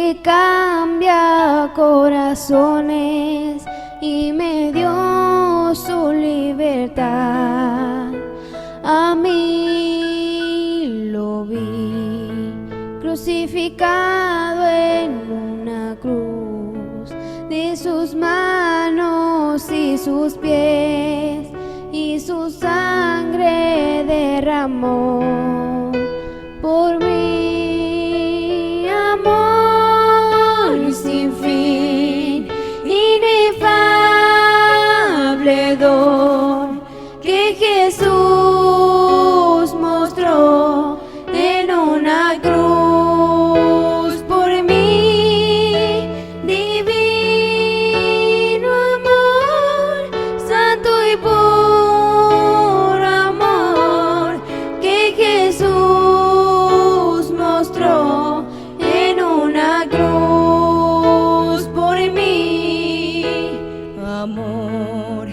que cambia corazones y me dio su libertad. A mí lo vi crucificado en una cruz, de sus manos y sus pies, y su sangre derramó por mí. Amor sin fin, inefable don que Jesús mostró en una cruz por mí. Divino amor, santo y puro amor que Jesús mostró en una cruz por mí. Amor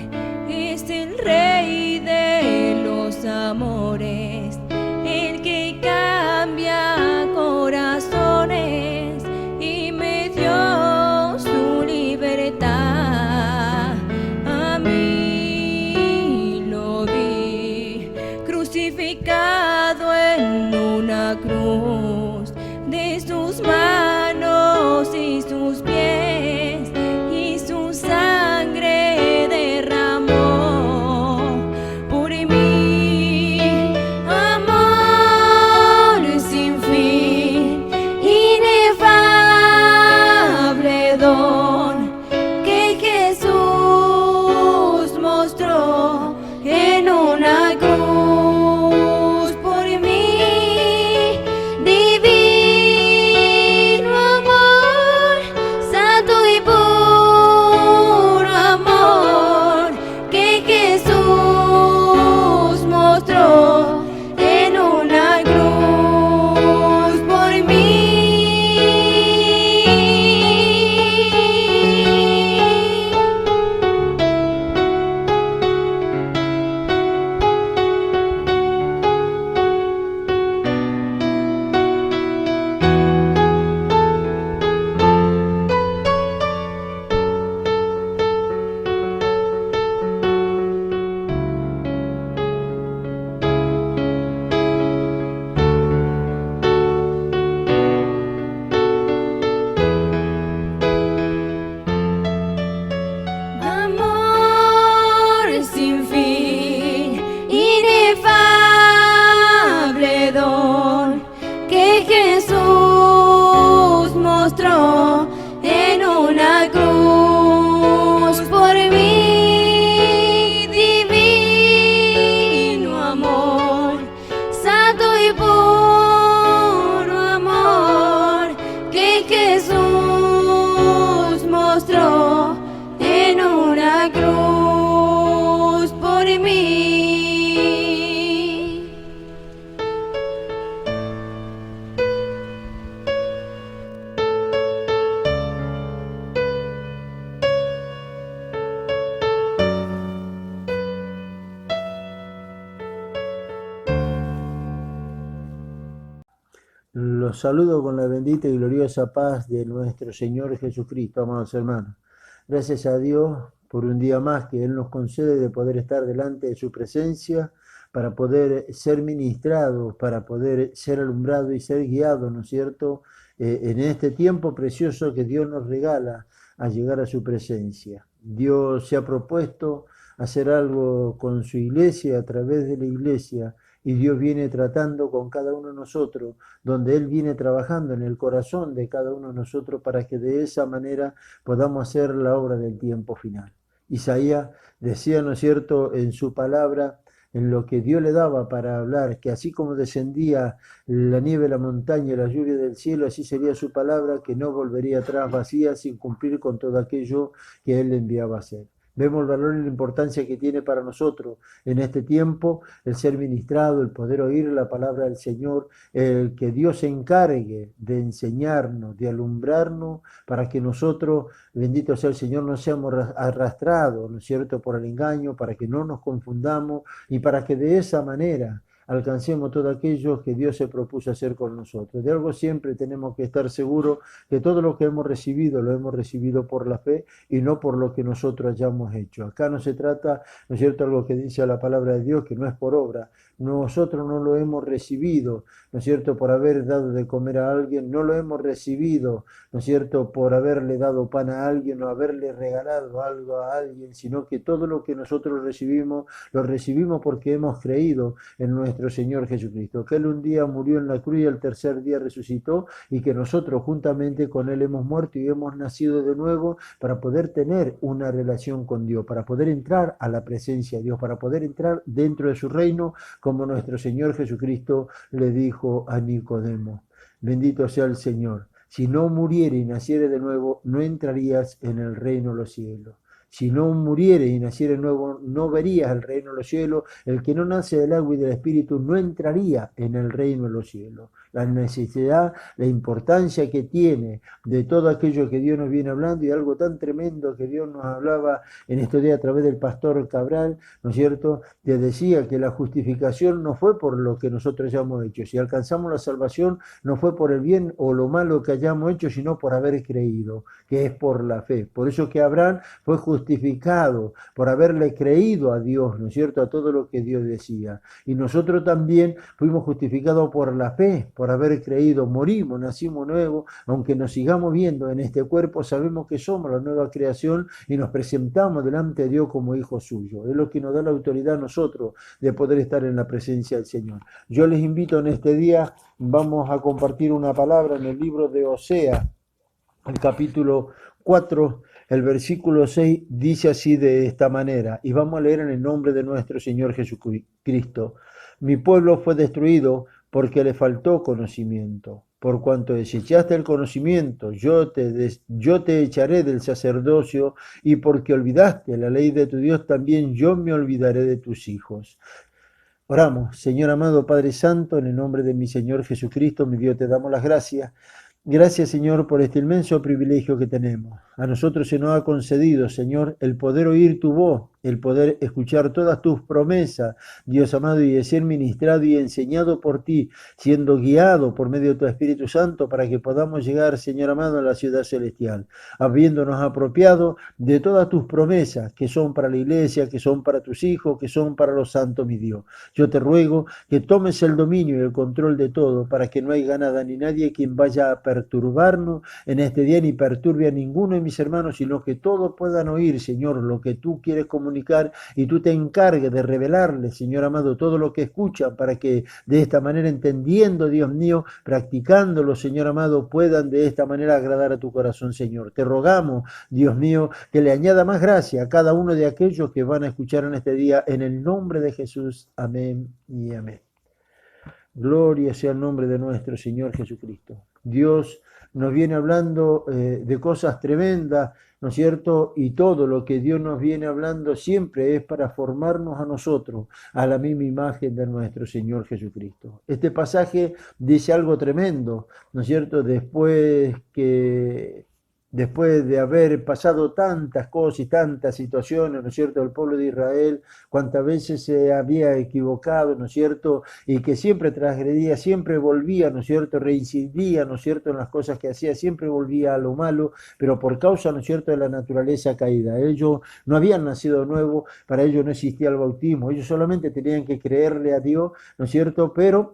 es el rey de los amores, el que cambia corazones y me dio su libertad. A mí lo vi crucificado en una cruz, de sus manos y sus pies, y su sangre derramó por mí. Amor sin fin, inefable don que Jesús mostró en una cruz por mí. Divino amor, santo y puro amor que Jesús mostró en una cruz por mí. Amor sin fin, inefable don que Jesús mostró en una cruz por mí. Divino amor, santo y puro amor que Jesús mostró en una cruz por mí. Los saludo con la bendita y gloriosa paz de nuestro Señor Jesucristo, amados hermanos. Gracias a Dios por un día más que Él nos concede de poder estar delante de su presencia, para poder ser ministrados, para poder ser alumbrados y ser guiados, ¿no es cierto?, en este tiempo precioso que Dios nos regala a llegar a su presencia. Dios se ha propuesto hacer algo con su iglesia, a través de la iglesia, y Dios viene tratando con cada uno de nosotros, donde Él viene trabajando en el corazón de cada uno de nosotros para que de esa manera podamos hacer la obra del tiempo final. Isaías decía, ¿no es cierto?, en su palabra, en lo que Dios le daba para hablar, que así como descendía la nieve de la montaña y la lluvia del cielo, así sería su palabra, que no volvería atrás vacía sin cumplir con todo aquello que Él le enviaba a hacer. Vemos el valor y la importancia que tiene para nosotros en este tiempo el ser ministrado, el poder oír la palabra del Señor, el que Dios se encargue de enseñarnos, de alumbrarnos, para que nosotros, bendito sea el Señor, no seamos arrastrados, ¿no es cierto?, por el engaño, para que no nos confundamos y para que de esa manera alcancemos todo aquello que Dios se propuso hacer con nosotros. De algo siempre tenemos que estar seguros que todo lo que hemos recibido lo hemos recibido por la fe y no por lo que nosotros hayamos hecho. Acá no se trata, ¿no es cierto?, algo que dice la palabra de Dios, que no es por obra. Nosotros no lo hemos recibido, ¿no es cierto?, por haber dado de comer a alguien, no lo hemos recibido, ¿no es cierto?, por haberle dado pan a alguien o haberle regalado algo a alguien, sino que todo lo que nosotros recibimos, lo recibimos porque hemos creído en nuestro Señor Jesucristo, que Él un día murió en la cruz y al tercer día resucitó, y que nosotros juntamente con Él hemos muerto y hemos nacido de nuevo para poder tener una relación con Dios, para poder entrar a la presencia de Dios, para poder entrar dentro de su reino, como nuestro Señor Jesucristo le dijo a Nicodemo. Bendito sea el Señor. Si no muriere y naciere de nuevo, no entrarías en el reino de los cielos. Si no muriere y naciere de nuevo, no verías el reino de los cielos. El que no nace del agua y del Espíritu no entraría en el reino de los cielos. La necesidad, la importancia que tiene de todo aquello que Dios nos viene hablando, y algo tan tremendo que Dios nos hablaba en estos días a través del pastor Cabral, ¿no es cierto?, que decía que la justificación no fue por lo que nosotros hayamos hecho. Si alcanzamos la salvación, no fue por el bien o lo malo que hayamos hecho, sino por haber creído, que es por la fe. Por eso que Abraham fue justificado por haberle creído a Dios, ¿no es cierto?, a todo lo que Dios decía. Y nosotros también fuimos justificados por la fe, por haber creído, morimos, nacimos nuevos, aunque nos sigamos viendo en este cuerpo, sabemos que somos la nueva creación y nos presentamos delante de Dios como hijos suyos. Es lo que nos da la autoridad a nosotros de poder estar en la presencia del Señor. Yo les invito en este día, vamos a compartir una palabra en el libro de Osea, el capítulo 4, el versículo 6 dice así de esta manera, y vamos a leer en el nombre de nuestro Señor Jesucristo. Mi pueblo fue destruido porque le faltó conocimiento. Por cuanto desechaste el conocimiento, yo te echaré del sacerdocio, y porque olvidaste la ley de tu Dios, también yo me olvidaré de tus hijos. Oramos. Señor amado Padre Santo, en el nombre de mi Señor Jesucristo, mi Dios, te damos las gracias. Gracias, Señor, por este inmenso privilegio que tenemos. A nosotros se nos ha concedido, Señor, el poder oír tu voz, el poder escuchar todas tus promesas, Dios amado, y de ser ministrado y enseñado por ti, siendo guiado por medio de tu Espíritu Santo para que podamos llegar, Señor amado, a la ciudad celestial, habiéndonos apropiado de todas tus promesas que son para la iglesia, que son para tus hijos, que son para los santos, mi Dios. Yo te ruego que tomes el dominio y el control de todo para que no haya nada ni nadie quien vaya a perturbarnos en este día, ni perturbe a ninguno de mis hermanos, sino que todos puedan oír, Señor, lo que tú quieres comunicar, y tú te encargues de revelarles, Señor amado, todo lo que escuchan, para que de esta manera, entendiendo, Dios mío, practicándolo, Señor amado, puedan de esta manera agradar a tu corazón, Señor. Te rogamos, Dios mío, que le añada más gracia a cada uno de aquellos que van a escuchar en este día, en el nombre de Jesús. Amén y amén. Gloria sea el nombre de nuestro Señor Jesucristo. Dios nos viene hablando de cosas tremendas, ¿no es cierto? Y todo lo que Dios nos viene hablando siempre es para formarnos a nosotros a la misma imagen de nuestro Señor Jesucristo. Este pasaje dice algo tremendo, ¿no es cierto? Después de haber pasado tantas cosas y tantas situaciones, ¿no es cierto?, el pueblo de Israel, cuántas veces se había equivocado, ¿no es cierto?, y que siempre transgredía, siempre volvía, ¿no es cierto?, reincidía, ¿no es cierto?, en las cosas que hacía, siempre volvía a lo malo, pero por causa, ¿no es cierto?, de la naturaleza caída. Ellos no habían nacido de nuevo, para ellos no existía el bautismo, ellos solamente tenían que creerle a Dios, ¿no es cierto?, pero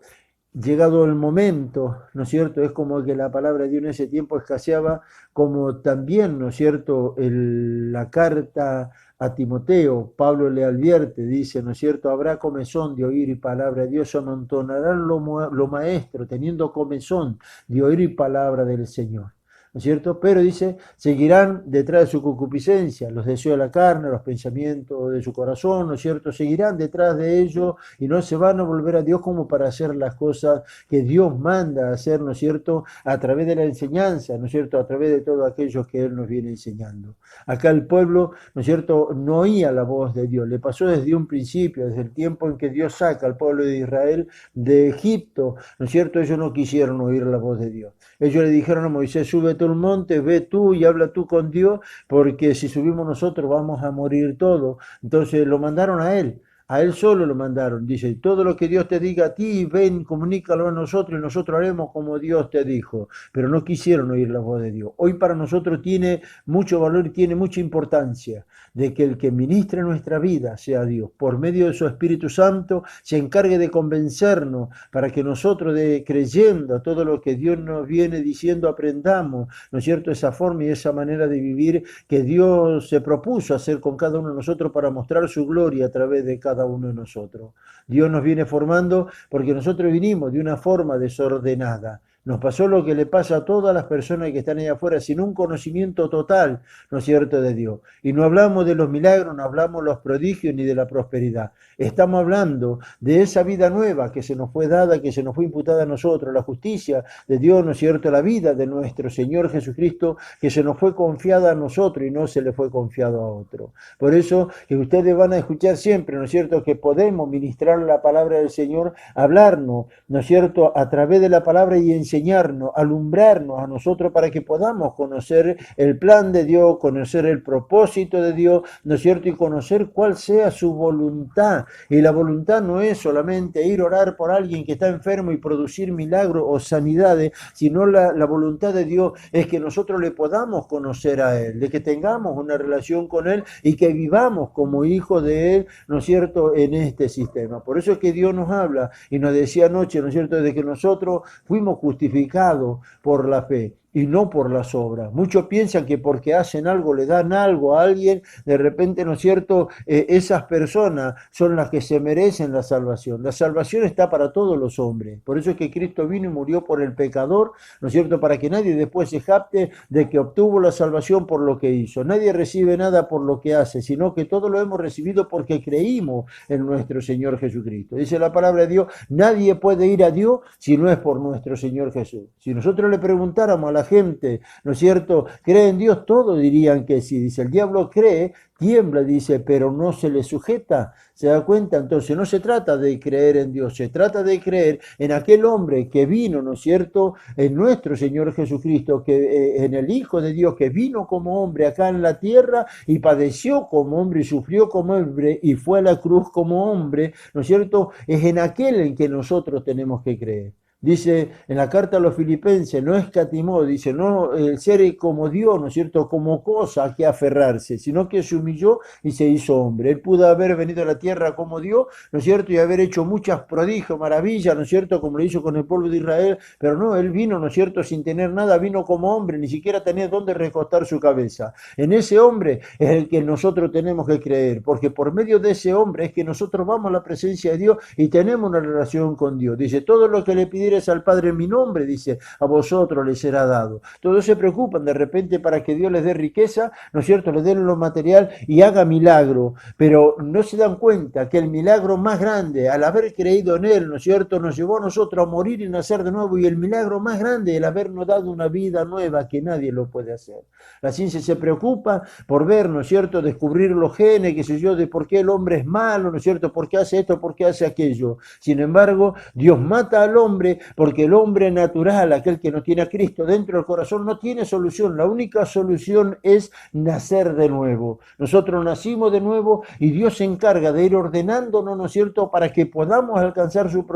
llegado el momento, ¿no es cierto?, es como que la palabra de Dios en ese tiempo escaseaba, como también, ¿no es cierto?, la carta a Timoteo, Pablo le advierte, dice, ¿no es cierto?, habrá comezón de oír y palabra de Dios, se amontonarán lo maestro, teniendo comezón de oír y palabra del Señor. ¿No es cierto? Pero dice, seguirán detrás de su concupiscencia, los deseos de la carne, los pensamientos de su corazón, ¿no es cierto? Seguirán detrás de ellos y no se van a volver a Dios como para hacer las cosas que Dios manda a hacer, ¿no es cierto? A través de la enseñanza, ¿no es cierto? A través de todo aquello que Él nos viene enseñando. Acá el pueblo, ¿no es cierto?, no oía la voz de Dios. Le pasó desde un principio, desde el tiempo en que Dios saca al pueblo de Israel de Egipto, ¿no es cierto? Ellos no quisieron oír la voz de Dios. Ellos le dijeron a Moisés, súbete al monte, ve tú y habla tú con Dios, porque si subimos nosotros vamos a morir todos. Entonces lo mandaron a él A él solo lo mandaron. Dice, todo lo que Dios te diga a ti, ven, comunícalo a nosotros y nosotros haremos como Dios te dijo. Pero no quisieron oír la voz de Dios. Hoy para nosotros tiene mucho valor y tiene mucha importancia de que el que ministre nuestra vida sea Dios. Por medio de su Espíritu Santo se encargue de convencernos para que nosotros, creyendo a todo lo que Dios nos viene diciendo, aprendamos, ¿no es cierto?, esa forma y esa manera de vivir que Dios se propuso hacer con cada uno de nosotros para mostrar su gloria a través de cada uno de nosotros. Dios nos viene formando porque nosotros vinimos de una forma desordenada. Nos pasó lo que le pasa a todas las personas que están ahí afuera sin un conocimiento total, ¿no es cierto?, de Dios. Y no hablamos de los milagros, no hablamos de los prodigios ni de la prosperidad. Estamos hablando de esa vida nueva que se nos fue dada, que se nos fue imputada a nosotros, la justicia de Dios, ¿no es cierto?, la vida de nuestro Señor Jesucristo, que se nos fue confiada a nosotros y no se le fue confiado a otro. Por eso que ustedes van a escuchar siempre, ¿no es cierto?, que podemos ministrar la palabra del Señor, hablarnos, ¿no es cierto?, a través de la palabra y enseñarnos, alumbrarnos a nosotros para que podamos conocer el plan de Dios, conocer el propósito de Dios, ¿no es cierto?, y conocer cuál sea su voluntad. Y la voluntad no es solamente ir a orar por alguien que está enfermo y producir milagros o sanidades, sino la voluntad de Dios es que nosotros le podamos conocer a Él, de que tengamos una relación con Él y que vivamos como hijos de Él, ¿no es cierto?, en este sistema. Por eso es que Dios nos habla y nos decía anoche, ¿no es cierto?, de que nosotros fuimos justificados por la fe y no por las obras. Muchos piensan que porque hacen algo, le dan algo a alguien, de repente, ¿no es cierto?, esas personas son las que se merecen la salvación. La salvación está para todos los hombres. Por eso es que Cristo vino y murió por el pecador, ¿no es cierto?, para que nadie después se jacte de que obtuvo la salvación por lo que hizo. Nadie recibe nada por lo que hace, sino que todo lo hemos recibido porque creímos en nuestro Señor Jesucristo. Dice la palabra de Dios, nadie puede ir a Dios si no es por nuestro Señor Jesús. Si nosotros le preguntáramos a la gente, ¿no es cierto?, ¿cree en Dios? Todos dirían que sí. Dice, el diablo cree, tiembla, dice, pero no se le sujeta. ¿Se da cuenta? Entonces no se trata de creer en Dios, se trata de creer en aquel hombre que vino, ¿no es cierto?, en nuestro Señor Jesucristo, que en el Hijo de Dios, que vino como hombre acá en la tierra y padeció como hombre y sufrió como hombre y fue a la cruz como hombre, ¿no es cierto? Es en aquel en que nosotros tenemos que creer. Dice en la carta a los Filipenses, no escatimó, dice, no el ser como Dios, ¿no es cierto?, como cosa a que aferrarse, sino que se humilló y se hizo hombre. Él pudo haber venido a la tierra como Dios, ¿no es cierto?, y haber hecho muchas prodigios, maravillas, ¿no es cierto?, como lo hizo con el pueblo de Israel, pero no, él vino, ¿no es cierto?, sin tener nada, vino como hombre, ni siquiera tenía dónde recostar su cabeza. En ese hombre es el que nosotros tenemos que creer, porque por medio de ese hombre es que nosotros vamos a la presencia de Dios y tenemos una relación con Dios. Dice, todo lo que le pidieron al Padre en mi nombre, dice, a vosotros les será dado. Todos se preocupan de repente para que Dios les dé riqueza, ¿no es cierto?, les dé lo material y haga milagro, pero no se dan cuenta que el milagro más grande, al haber creído en Él, ¿no es cierto?, nos llevó a nosotros a morir y nacer de nuevo, y el milagro más grande, el habernos dado una vida nueva que nadie lo puede hacer. La ciencia se preocupa por ver, ¿no es cierto?, descubrir los genes, qué sé yo, de por qué el hombre es malo, ¿no es cierto?, por qué hace esto, por qué hace aquello. Sin embargo, Dios mata al hombre porque el hombre natural, aquel que no tiene a Cristo dentro del corazón, no tiene solución. La única solución es nacer de nuevo. Nosotros nacimos de nuevo y Dios se encarga de ir ordenándonos, ¿no es cierto?, para que podamos alcanzar su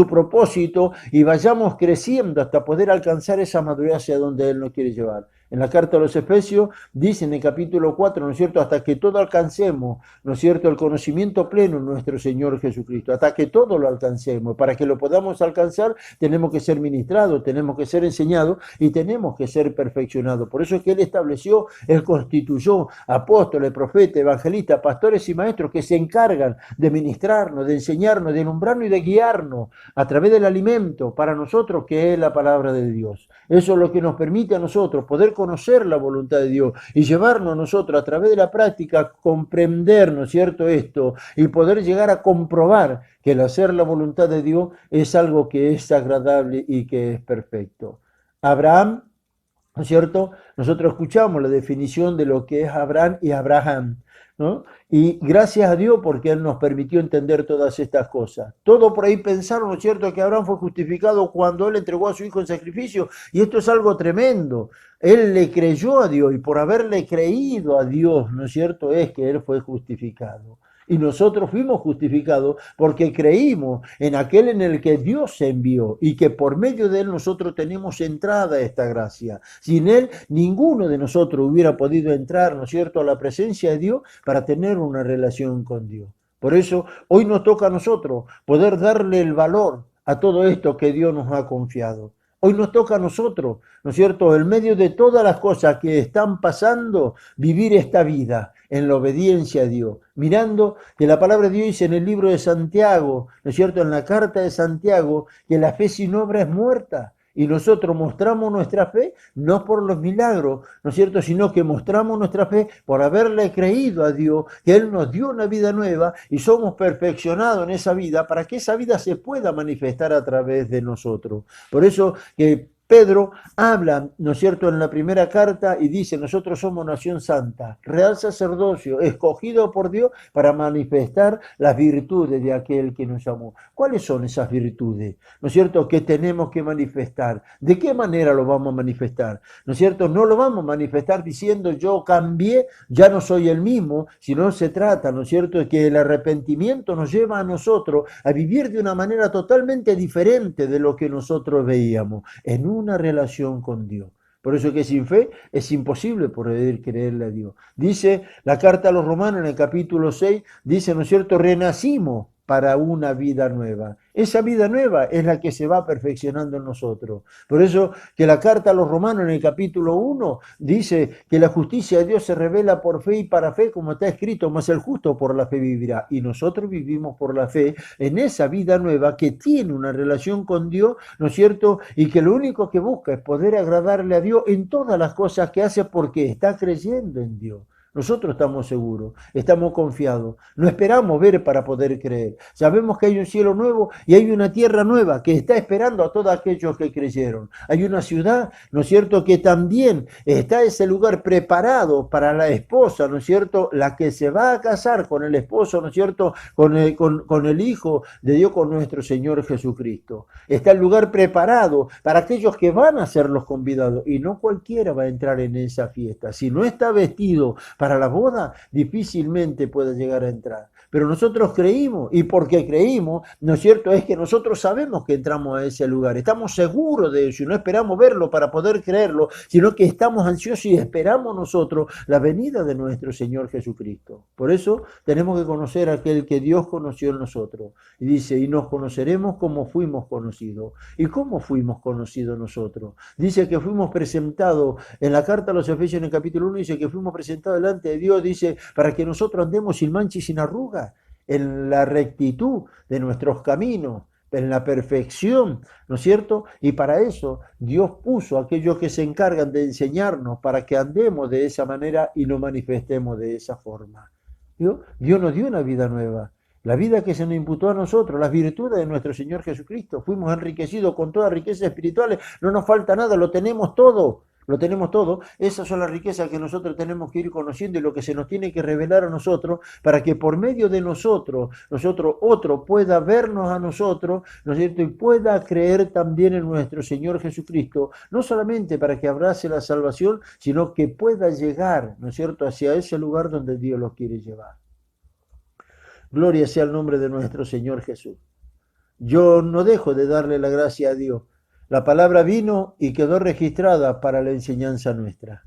propósito y vayamos creciendo hasta poder alcanzar esa madurez hacia donde Él nos quiere llevar. En la carta a los Efesios dice en el capítulo 4, ¿no es cierto?, hasta que todo alcancemos, ¿no es cierto?, el conocimiento pleno en nuestro Señor Jesucristo, hasta que todo lo alcancemos. Para que lo podamos alcanzar tenemos que ser ministrados, tenemos que ser enseñados y tenemos que ser perfeccionados. Por eso es que Él estableció, Él constituyó apóstoles, profetas, evangelistas, pastores y maestros que se encargan de ministrarnos, de enseñarnos, de alumbrarnos y de guiarnos a través del alimento para nosotros que es la palabra de Dios. Eso es lo que nos permite a nosotros poder conocer la voluntad de Dios y llevarnos a nosotros a través de la práctica, comprender, ¿no es cierto?, esto y poder llegar a comprobar que el hacer la voluntad de Dios es algo que es agradable y que es perfecto. Abraham, ¿no es cierto?, nosotros escuchamos la definición de lo que es Abraham y Abraham, ¿no? Y gracias a Dios porque Él nos permitió entender todas estas cosas. Todo por ahí pensaron, ¿no es cierto?, que Abraham fue justificado cuando Él entregó a su hijo en sacrificio, y esto es algo tremendo. Él le creyó a Dios y por haberle creído a Dios, ¿no es cierto?, es que Él fue justificado. Y nosotros fuimos justificados porque creímos en aquel en el que Dios se envió y que por medio de él nosotros tenemos entrada a esta gracia. Sin él, ninguno de nosotros hubiera podido entrar, ¿no es cierto?, a la presencia de Dios para tener una relación con Dios. Por eso, hoy nos toca a nosotros poder darle el valor a todo esto que Dios nos ha confiado. Hoy nos toca a nosotros, ¿no es cierto?, en medio de todas las cosas que están pasando, vivir esta vida en la obediencia a Dios, mirando que la palabra de Dios dice en el libro de Santiago, ¿no es cierto?, en la carta de Santiago, que la fe sin obra es muerta. Y nosotros mostramos nuestra fe no por los milagros, ¿no es cierto?, sino que mostramos nuestra fe por haberle creído a Dios, que Él nos dio una vida nueva y somos perfeccionados en esa vida para que esa vida se pueda manifestar a través de nosotros. Por eso que Pedro habla, ¿no es cierto?, en la primera carta y dice, nosotros somos nación santa, real sacerdocio, escogido por Dios para manifestar las virtudes de aquel que nos llamó. ¿Cuáles son esas virtudes? ¿No es cierto?, que tenemos que manifestar. ¿De qué manera lo vamos a manifestar? ¿No es cierto? No lo vamos a manifestar diciendo yo cambié, ya no soy el mismo, sino se trata, ¿no es cierto?, de que el arrepentimiento nos lleva a nosotros a vivir de una manera totalmente diferente de lo que nosotros veíamos, en una relación con Dios. Por eso que sin fe es imposible poder creerle a Dios. Dice la carta a los Romanos en el capítulo 6, dice, ¿no es cierto?, renacimos para una vida nueva. Esa vida nueva es la que se va perfeccionando en nosotros. Por eso que la carta a los Romanos en el capítulo 1 dice que la justicia de Dios se revela por fe y para fe, como está escrito, mas el justo por la fe vivirá. Y nosotros vivimos por la fe en esa vida nueva que tiene una relación con Dios, ¿no es cierto? Y que lo único que busca es poder agradarle a Dios en todas las cosas que hace porque está creyendo en Dios. Nosotros estamos seguros, estamos confiados, no esperamos ver para poder creer. Sabemos que hay un cielo nuevo y hay una tierra nueva que está esperando a todos aquellos que creyeron. Hay una ciudad, ¿no es cierto?, que también está ese lugar preparado para la esposa, ¿no es cierto?, la que se va a casar con el esposo, ¿no es cierto?, con el Hijo de Dios, con nuestro Señor Jesucristo. Está el lugar preparado para aquellos que van a ser los convidados y no cualquiera va a entrar en esa fiesta. Si no está vestido para la boda, difícilmente puede llegar a entrar. Pero nosotros creímos, y porque creímos, ¿no es cierto?, es que nosotros sabemos que entramos a ese lugar, estamos seguros de eso, y no esperamos verlo para poder creerlo, sino que estamos ansiosos y esperamos nosotros la venida de nuestro Señor Jesucristo. Por eso tenemos que conocer a aquel que Dios conoció en nosotros. Y dice, y nos conoceremos como fuimos conocidos. ¿Y cómo fuimos conocidos nosotros? Dice que fuimos presentados, en la carta a los Efesios en el capítulo 1, dice que fuimos presentados delante de Dios, dice, para que nosotros andemos sin mancha y sin arruga, en la rectitud de nuestros caminos, en la perfección, ¿no es cierto? Y para eso Dios puso a aquellos que se encargan de enseñarnos para que andemos de esa manera y nos manifestemos de esa forma. Dios nos dio una vida nueva, la vida que se nos imputó a nosotros, las virtudes de nuestro Señor Jesucristo. Fuimos enriquecidos con todas riquezas espirituales, no nos falta nada, lo tenemos todo. Lo tenemos todo. Esas son las riquezas que nosotros tenemos que ir conociendo y lo que se nos tiene que revelar a nosotros para que por medio de nosotros otro pueda vernos a nosotros, ¿no es cierto?, y pueda creer también en nuestro Señor Jesucristo, no solamente para que abrace la salvación, sino que pueda llegar, ¿no es cierto?, hacia ese lugar donde Dios los quiere llevar. Gloria sea el nombre de nuestro Señor Jesús. Yo no dejo de darle la gracia a Dios. La palabra vino y quedó registrada para la enseñanza nuestra.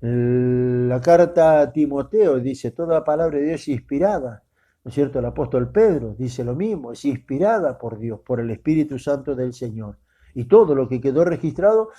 La carta a Timoteo dice, toda palabra de Dios es inspirada, ¿no es cierto? El apóstol Pedro dice lo mismo, es inspirada por Dios, por el Espíritu Santo del Señor. Y todo lo que quedó registrado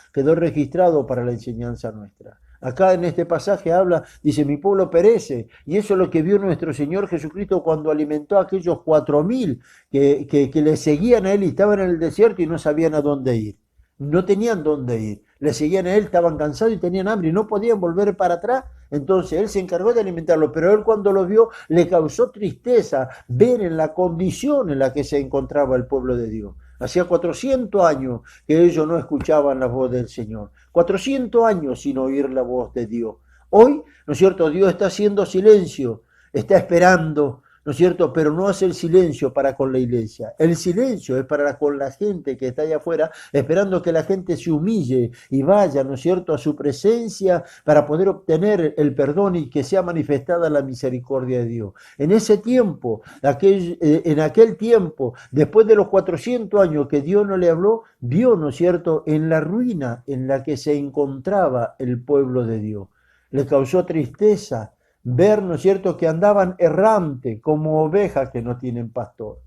para la enseñanza nuestra. Acá en este pasaje habla, dice, mi pueblo perece. Y eso es lo que vio nuestro Señor Jesucristo cuando alimentó a aquellos 4.000 que le seguían a Él y estaban en el desierto y no sabían a dónde ir. No tenían dónde ir. Le seguían a Él, estaban cansados y tenían hambre y no podían volver para atrás. Entonces Él se encargó de alimentarlos, pero Él cuando los vio le causó tristeza ver en la condición en la que se encontraba el pueblo de Dios. Hacía 400 años que ellos no escuchaban la voz del Señor. 400 años sin oír la voz de Dios. Hoy, ¿no es cierto?, Dios está haciendo silencio, está esperando, ¿no es cierto? Pero no hace el silencio para con la iglesia. El silencio es para con la gente que está allá afuera, esperando que la gente se humille y vaya, ¿no es cierto?, a su presencia para poder obtener el perdón y que sea manifestada la misericordia de Dios. En ese tiempo, en aquel tiempo, después de los 400 años que Dios no le habló, vio, ¿no es cierto?, en la ruina en la que se encontraba el pueblo de Dios. Le causó tristeza ver, ¿no es cierto?, que andaban errante como ovejas que no tienen pastor.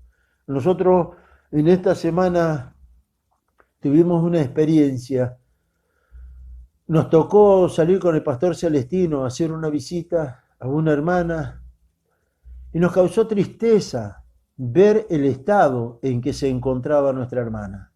Nosotros en esta semana tuvimos una experiencia. Nos tocó salir con el pastor Celestino a hacer una visita a una hermana y nos causó tristeza ver el estado en que se encontraba nuestra hermana.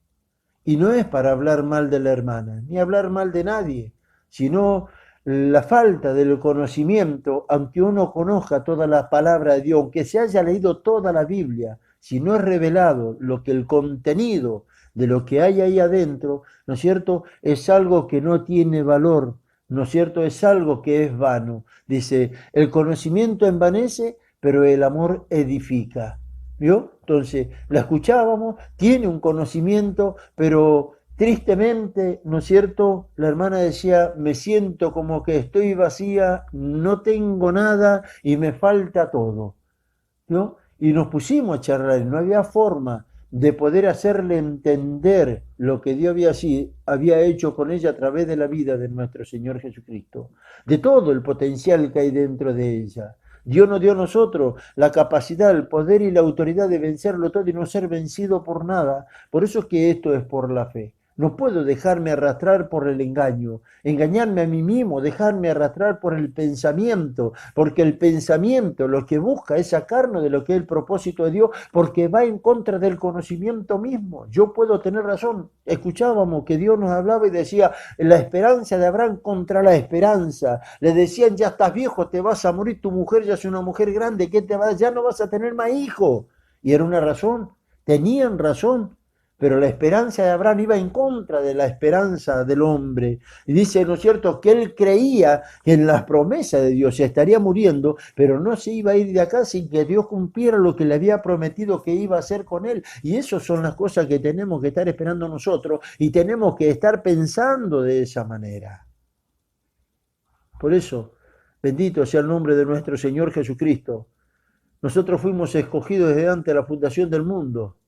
Y no es para hablar mal de la hermana, ni hablar mal de nadie, sino la falta del conocimiento, aunque uno conozca toda la palabra de Dios, aunque se haya leído toda la Biblia, si no es revelado lo que el contenido de lo que hay ahí adentro, ¿no es cierto?, es algo que no tiene valor, ¿no es cierto?, es algo que es vano. Dice, el conocimiento envanece, pero el amor edifica. ¿Vio? Entonces, la escuchábamos, tiene un conocimiento, pero tristemente, ¿no es cierto?, la hermana decía, me siento como que estoy vacía, no tengo nada y me falta todo. ¿No? Y nos pusimos a charlar y no había forma de poder hacerle entender lo que Dios había hecho con ella a través de la vida de nuestro Señor Jesucristo, de todo el potencial que hay dentro de ella. Dios nos dio a nosotros la capacidad, el poder y la autoridad de vencerlo todo y no ser vencido por nada. Por eso es que esto es por la fe. No puedo dejarme arrastrar por el engaño, engañarme a mí mismo, dejarme arrastrar por el pensamiento, porque el pensamiento lo que busca es sacarnos de lo que es el propósito de Dios, porque va en contra del conocimiento mismo. Yo puedo tener razón. Escuchábamos que Dios nos hablaba y decía, la esperanza de Abraham contra la esperanza. Le decían, ya estás viejo, te vas a morir, tu mujer ya es una mujer grande, ¿qué te va? Ya no vas a tener más hijos. Y era una razón, tenían razón. Pero la esperanza de Abraham iba en contra de la esperanza del hombre. Y dice, ¿no es cierto?, que él creía que en las promesas de Dios se estaría muriendo, pero no se iba a ir de acá sin que Dios cumpliera lo que le había prometido que iba a hacer con él. Y esas son las cosas que tenemos que estar esperando nosotros y tenemos que estar pensando de esa manera. Por eso, bendito sea el nombre de nuestro Señor Jesucristo. Nosotros fuimos escogidos desde antes de la fundación del mundo,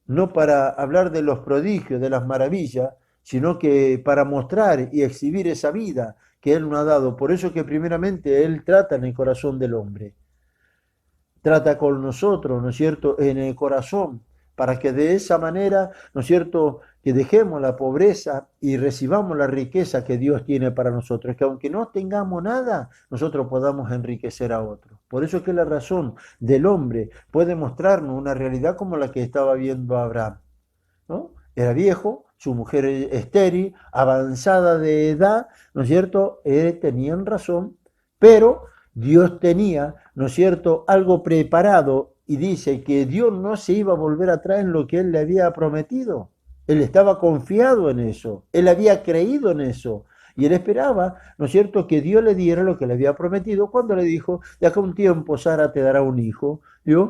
no para hablar de los prodigios, de las maravillas, sino que para mostrar y exhibir esa vida que Él nos ha dado. Por eso que primeramente Él trata en el corazón del hombre. Trata con nosotros, ¿no es cierto?, en el corazón, para que de esa manera, ¿no es cierto?, que dejemos la pobreza y recibamos la riqueza que Dios tiene para nosotros, que aunque no tengamos nada, nosotros podamos enriquecer a otros. Por eso es que la razón del hombre puede mostrarnos una realidad como la que estaba viendo Abraham, ¿no? Era viejo, su mujer estéril, avanzada de edad, ¿no es cierto?, tenían razón, pero Dios tenía, ¿no es cierto?, algo preparado y dice que Dios no se iba a volver atrás en lo que Él le había prometido. Él estaba confiado en eso, él había creído en eso y él esperaba, ¿no es cierto?, que Dios le diera lo que le había prometido cuando le dijo, de acá a un tiempo Sara te dará un hijo. Dios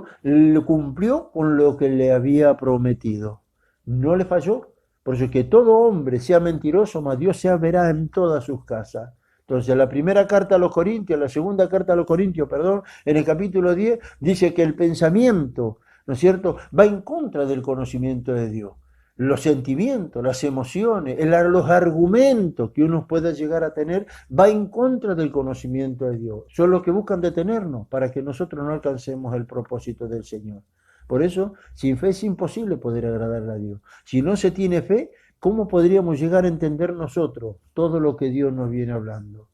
cumplió con lo que le había prometido. No le falló, por eso que todo hombre sea mentiroso, mas Dios sea verá en todas sus casas. Entonces, la primera carta a los Corintios, la segunda carta a los Corintios, en el capítulo 10, dice que el pensamiento, ¿no es cierto?, va en contra del conocimiento de Dios. Los sentimientos, las emociones, los argumentos que uno pueda llegar a tener, va en contra del conocimiento de Dios. Son los que buscan detenernos para que nosotros no alcancemos el propósito del Señor. Por eso, sin fe es imposible poder agradar a Dios. Si no se tiene fe, ¿cómo podríamos llegar a entender nosotros todo lo que Dios nos viene hablando?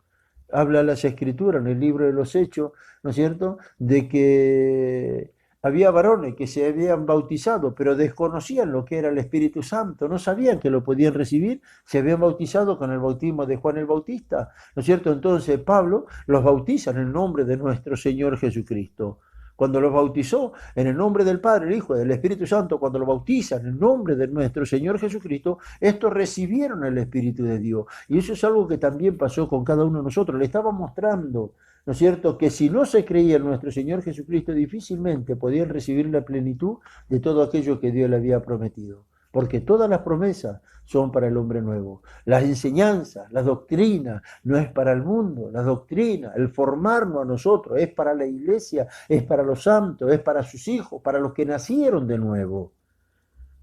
Habla las Escrituras en el libro de los Hechos, ¿no es cierto?, de que había varones que se habían bautizado, pero desconocían lo que era el Espíritu Santo, no sabían que lo podían recibir, se habían bautizado con el bautismo de Juan el Bautista, ¿no es cierto? Entonces Pablo los bautiza en el nombre de nuestro Señor Jesucristo. cuando los bautizó en el nombre del Padre, el Hijo y del Espíritu Santo, cuando los bautizan en el nombre de nuestro Señor Jesucristo, estos recibieron el Espíritu de Dios. Y eso es algo que también pasó con cada uno de nosotros. Le estaba mostrando, ¿no es cierto?, que si no se creía en nuestro Señor Jesucristo, difícilmente podían recibir la plenitud de todo aquello que Dios le había prometido. Porque todas las promesas son para el hombre nuevo. Las enseñanzas, las doctrinas, no es para el mundo. La doctrina, el formarnos a nosotros, es para la iglesia, es para los santos, es para sus hijos, para los que nacieron de nuevo.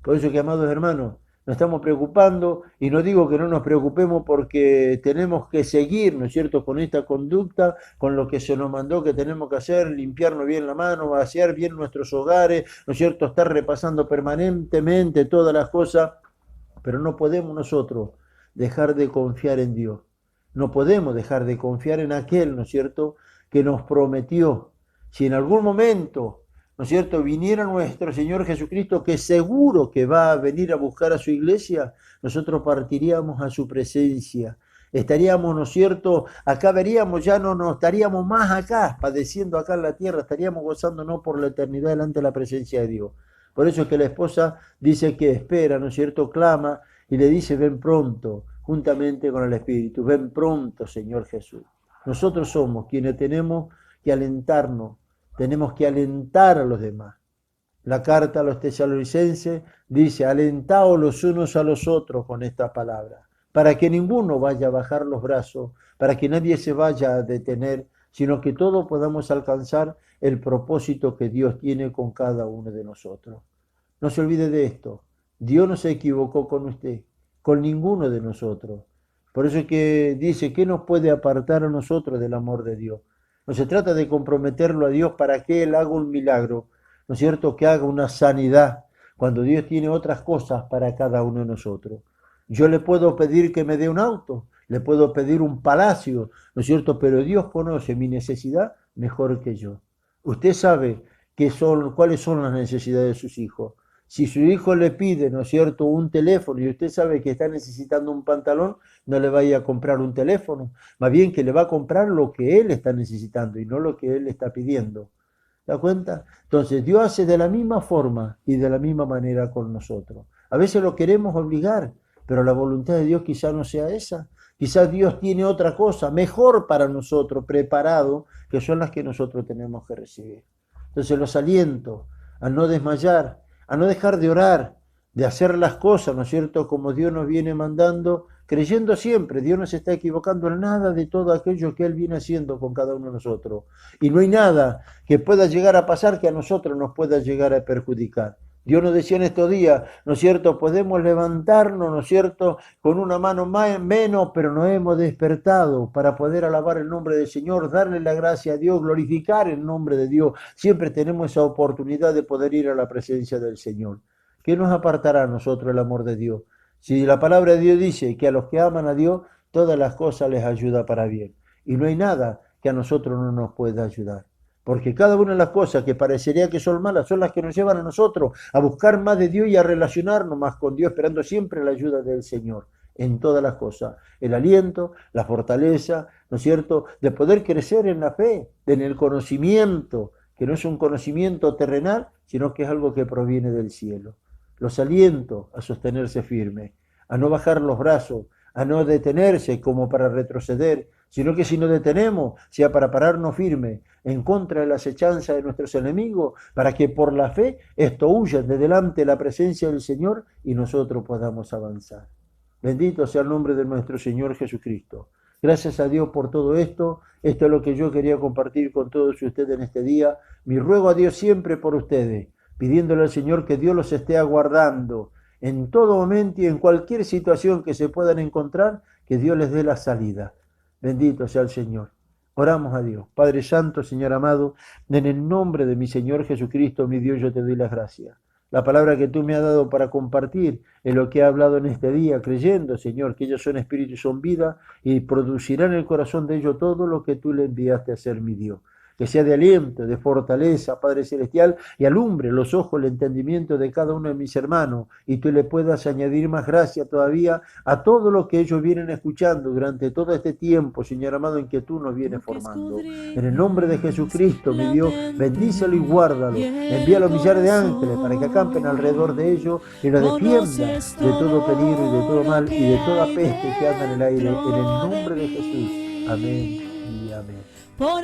Por eso que, amados hermanos, nos estamos preocupando, y no digo que no nos preocupemos porque tenemos que seguir, ¿no es cierto?, con esta conducta, con lo que se nos mandó que tenemos que hacer, limpiarnos bien la mano, vaciar bien nuestros hogares, ¿no es cierto?, estar repasando permanentemente todas las cosas, pero no podemos nosotros dejar de confiar en Dios. No podemos dejar de confiar en aquel, ¿no es cierto?, que nos prometió. Si en algún momento, ¿no es cierto?, viniera nuestro Señor Jesucristo, que seguro que va a venir a buscar a su iglesia, nosotros partiríamos a su presencia. Estaríamos, ¿no es cierto?, acá veríamos, ya no estaríamos más acá, padeciendo acá en la tierra, estaríamos gozándonos por la eternidad delante de la presencia de Dios. Por eso es que la esposa dice que espera, ¿no es cierto?, clama y le dice, ven pronto, juntamente con el Espíritu, ven pronto, Señor Jesús. Nosotros somos quienes tenemos que alentarnos, tenemos que alentar a los demás. La carta a los tesalonicenses dice, alentaos los unos a los otros con estas palabras, para que ninguno vaya a bajar los brazos, para que nadie se vaya a detener, sino que todos podamos alcanzar el propósito que Dios tiene con cada uno de nosotros. No se olvide de esto, Dios no se equivocó con usted, con ninguno de nosotros. Por eso es que dice, ¿qué nos puede apartar a nosotros del amor de Dios? No se trata de comprometerlo a Dios para que Él haga un milagro, ¿no es cierto?, que haga una sanidad, cuando Dios tiene otras cosas para cada uno de nosotros. Yo le puedo pedir que me dé un auto, le puedo pedir un palacio, ¿no es cierto?, pero Dios conoce mi necesidad mejor que yo. Usted sabe cuáles son las necesidades de sus hijos. Si su hijo le pide, ¿no es cierto?, un teléfono y usted sabe que está necesitando un pantalón, no le vaya a comprar un teléfono, más bien que le va a comprar lo que él está necesitando y no lo que él está pidiendo. ¿Se da cuenta? Entonces Dios hace de la misma forma y de la misma manera con nosotros. A veces lo queremos obligar, pero la voluntad de Dios quizá no sea esa. Quizás Dios tiene otra cosa mejor para nosotros, preparado, que son las que nosotros tenemos que recibir. Entonces los aliento a no desmayar, a no dejar de orar, de hacer las cosas, ¿no es cierto?, como Dios nos viene mandando, creyendo siempre, Dios no se está equivocando en nada de todo aquello que Él viene haciendo con cada uno de nosotros. Y no hay nada que pueda llegar a pasar que a nosotros nos pueda llegar a perjudicar. Dios nos decía en estos días, ¿no es cierto?, podemos levantarnos, ¿no es cierto?, con una mano menos, pero nos hemos despertado para poder alabar el nombre del Señor, darle la gracia a Dios, glorificar el nombre de Dios. Siempre tenemos esa oportunidad de poder ir a la presencia del Señor. ¿Qué nos apartará a nosotros el amor de Dios? Si la palabra de Dios dice que a los que aman a Dios, todas las cosas les ayuda para bien. Y no hay nada que a nosotros no nos pueda ayudar. Porque cada una de las cosas que parecería que son malas son las que nos llevan a nosotros a buscar más de Dios y a relacionarnos más con Dios, esperando siempre la ayuda del Señor en todas las cosas. El aliento, la fortaleza, ¿no es cierto?, de poder crecer en la fe, en el conocimiento, que no es un conocimiento terrenal, sino que es algo que proviene del cielo. Los aliento a sostenerse firme, a no bajar los brazos, a no detenerse como para retroceder, sino que si nos detenemos, sea para pararnos firme en contra de la acechanza de nuestros enemigos, para que por la fe esto huyan de delante de la presencia del Señor y nosotros podamos avanzar. Bendito sea el nombre de nuestro Señor Jesucristo. Gracias a Dios por todo esto. Esto es lo que yo quería compartir con todos ustedes en este día. Mi ruego a Dios siempre por ustedes, pidiéndole al Señor que Dios los esté aguardando en todo momento y en cualquier situación que se puedan encontrar, que Dios les dé la salida. Bendito sea el Señor. Oramos a Dios. Padre Santo, Señor amado, en el nombre de mi Señor Jesucristo, mi Dios, yo te doy las gracias. La palabra que tú me has dado para compartir es lo que he hablado en este día, creyendo, Señor, que ellos son espíritu y son vida y producirán en el corazón de ellos todo lo que tú le enviaste a ser, mi Dios. que sea de aliento, de fortaleza, Padre Celestial, y alumbre los ojos, el entendimiento de cada uno de mis hermanos, y tú le puedas añadir más gracia todavía a todo lo que ellos vienen escuchando durante todo este tiempo, Señor amado, en que tú nos vienes formando. En el nombre de Jesucristo, mi Dios, bendícelo y guárdalo. Envíalo a millares de ángeles para que acampen alrededor de ellos y los defiendan de todo peligro y de todo mal y de toda peste que anda en el aire. En el nombre de Jesús. Amén y amén.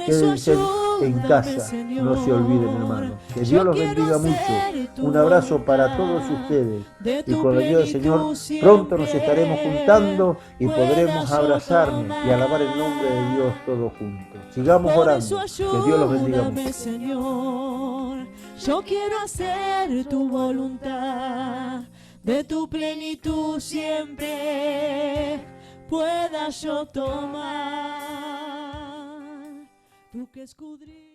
Quédense en casa, no se olviden, hermanos. Que Dios los bendiga mucho. Un abrazo para todos ustedes. Y con la ayuda del Señor, pronto nos estaremos juntando y podremos abrazarnos y alabar el nombre de Dios todos juntos. Sigamos orando. Que Dios los bendiga mucho. Señor, yo quiero hacer tu voluntad, de tu plenitud siempre pueda yo tomar. Tú que escudriñas